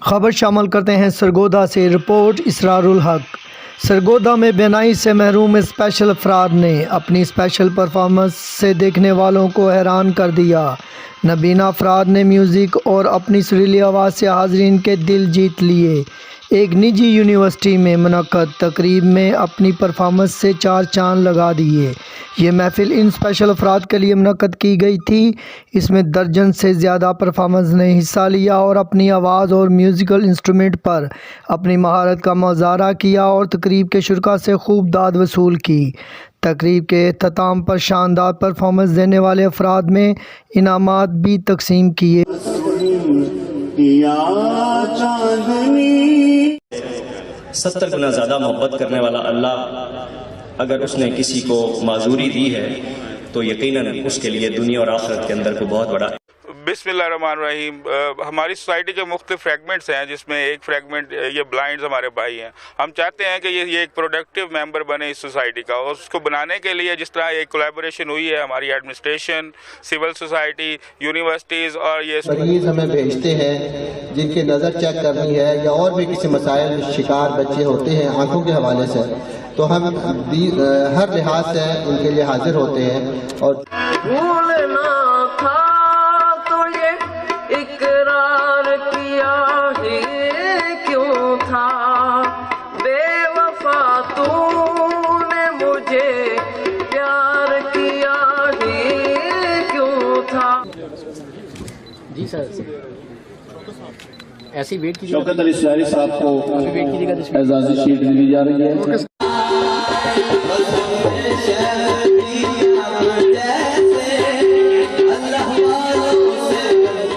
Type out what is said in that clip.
خبر شامل کرتے ہیں سرگودا سے۔ رپورٹ اسرار الحق۔ سرگودا میں بینائی سے محروم اسپیشل افراد نے اپنی اسپیشل پرفارمنس سے دیکھنے والوں کو حیران کر دیا۔ نابینا افراد نے میوزک اور اپنی سریلی آواز سے حاضرین کے دل جیت لیے۔ ایک نجی یونیورسٹی میں منعقد تقریب میں اپنی پرفارمنس سے چار چاند لگا دیے۔ یہ محفل ان اسپیشل افراد کے لیے منعقد کی گئی تھی۔ اس میں درجن سے زیادہ پرفارمرز نے حصہ لیا اور اپنی آواز اور میوزیکل انسٹرومنٹ پر اپنی مہارت کا مظاہرہ کیا اور تقریب کے شرکاء سے خوب داد وصول کی۔ تقریب کے اختتام پر شاندار پرفارمنس دینے والے افراد میں انعامات بھی تقسیم کیے۔ 70 گنا زیادہ محبت کرنے والا اللہ اگر اس نے کسی کو معذوری دی ہے تو یقیناً اس کے لیے دنیا اور آخرت کے اندر کوئی بہت بڑا۔ بسم اللہ الرحمن الرحیم۔ ہماری سوسائٹی کے مختلف فریگمنٹس ہیں، جس میں ایک فریگمنٹ یہ بلائنڈز ہمارے بھائی ہیں۔ ہم چاہتے ہیں کہ یہ ایک پروڈکٹیو ممبر بنے اس سوسائٹی کا، اور اس کو بنانے کے لیے جس طرح ایک کولیبوریشن ہوئی ہے ہماری ایڈمنسٹریشن، سول سوسائٹی، یونیورسٹیز اور یہ مریض ہمیں بھیجتے ہیں جن کی نظر چیک کرنی ہے یا اور بھی کسی مسائل شکار بچے ہوتے ہیں آنکھوں کے حوالے سے، تو ہم ہر لحاظ سے ان کے لیے حاضر ہوتے ہیں۔ اور بھولنا تھا تو یہ اقرار کیا ہی کیوں تھا، بے وفا تو نے مجھے پیار کیا ہی کیوں تھا۔ جی سر ایسی ویٹ کیجیے۔ شوکت علی سیاری صاحب کو اعزازی شیٹ دی جا رہی ہے۔